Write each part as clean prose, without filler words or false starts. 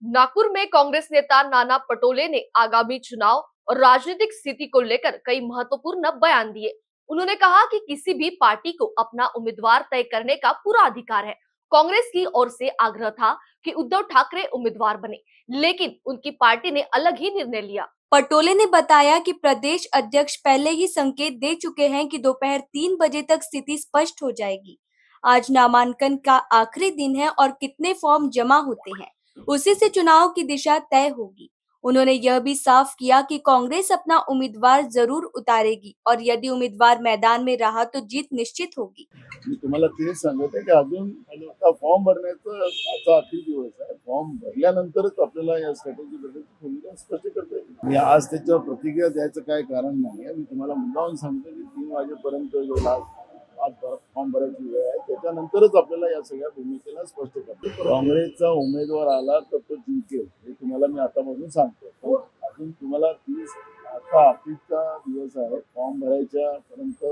नागपुर में कांग्रेस नेता नाना पटोले ने आगामी चुनाव और राजनीतिक स्थिति को लेकर कई महत्वपूर्ण बयान दिए। उन्होंने कहा कि किसी भी पार्टी को अपना उम्मीदवार तय करने का पूरा अधिकार है। कांग्रेस की ओर से आग्रह था कि उद्धव ठाकरे उम्मीदवार बने, लेकिन उनकी पार्टी ने अलग ही निर्णय लिया। पटोले ने बताया कि प्रदेश अध्यक्ष पहले ही संकेत दे चुके हैं कि दोपहर 3 बजे तक स्थिति स्पष्ट हो जाएगी। आज नामांकन का आखिरी दिन है और कितने फॉर्म जमा होते हैं, उसी से चुनाव की दिशा तय होगी। उन्होंने यह भी साफ किया कि कांग्रेस अपना उम्मीदवार जरूर उतारेगी और यदि उम्मीदवार मैदान में रहा तो जीत निश्चित होगी। मी तुम्हाला तेच सांगते की अजून आता फॉर्म भरण्याचा आजचा आखरी दिवस आहे. फॉर्म भरल्यानंतरच आपल्याला या स्ट्रॅटेजीबद्दल भूमिका स्पष्ट करता येईल. मी आज त्याच्यावर प्रतिक्रिया द्यायचं काय कारण नाही आहे. मी तुम्हाला मुद्दामून सांगतो की 3 वाजेपर्यंत जो आज फॉर्म भरायची वेळ आहे त्याच्यानंतरच आपल्याला या सगळ्या भूमिकेला स्पष्ट करतो. काँग्रेसचा उमेदवार आला तर तो जिंकेल हे तुम्हाला मी आतापासून सांगतो. अजून तुम्हाला 30 आता अखेरचा दिवस आहे. फॉर्म भरायच्या पर्यंत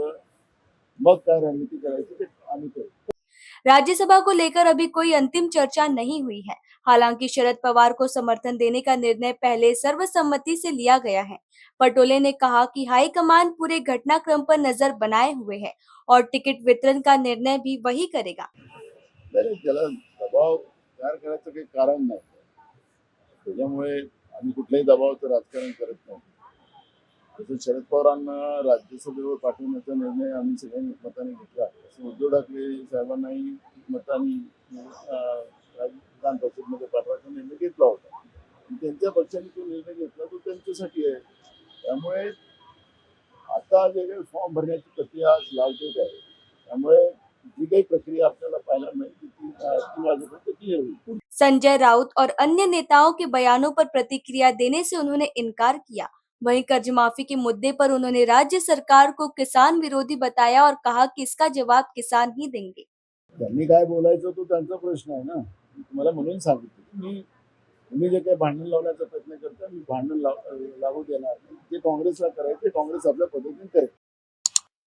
मग काय रणनीति करायची ते आम्ही करू. राज्यसभा को लेकर अभी कोई अंतिम चर्चा नहीं हुई है। हालांकि शरद पवार को समर्थन देने का निर्णय पहले सर्वसम्मति से लिया गया है। पटोले ने कहा कि हाईकमान पूरे घटनाक्रम पर नजर बनाए हुए है और टिकट वितरण का निर्णय भी वही करेगा। नाही त्याला दबाव तयार करायचं काही कारण नाही. त्याच्यामुळे आम्ही कुठल्याही दबावाचं राजकारण करत नाही. जसं शरद पवारांना राज्यसभेवर पाठवण्याचा निर्णय आम्ही सगळ्यांनी एकमताने घेतला, तसं उद्धव ठाकरे साहेबांनाही एकमताने विधान परिषदेमध्ये पाठवायचा निर्णय घेतला होता. त्यांच्या पक्षाने तो निर्णय घेतला तो त्यांच्यासाठी आहे. त्यामुळे आता जे काही फॉर्म भरण्याची प्रक्रिया आज लावलेली आहे, त्यामुळे जी काही प्रक्रिया आपल्याला पाहायला मिळते ती 3 वाजेपर्यंत क्लिअर होईल. संजय राउत और अन्य नेताओं के बयानों पर प्रतिक्रिया देने से उन्होंने इनकार किया। वहीं कर्ज माफी के मुद्दे पर उन्होंने राज्य सरकार को किसान विरोधी बताया और कहा कि इसका जवाब किसान ही देंगे। त्यांनी काय बोलायचं तो त्यांचा प्रश्न आहे ना. तुम्हाला म्हणून सांगितलं की तुम्ही जे काही भांडण लावण्याचा प्रयत्न करता मी भांडण लावू देणार नाही. जे काँग्रेसला करायचे काँग्रेस आपल्या पद्धतीने करेल.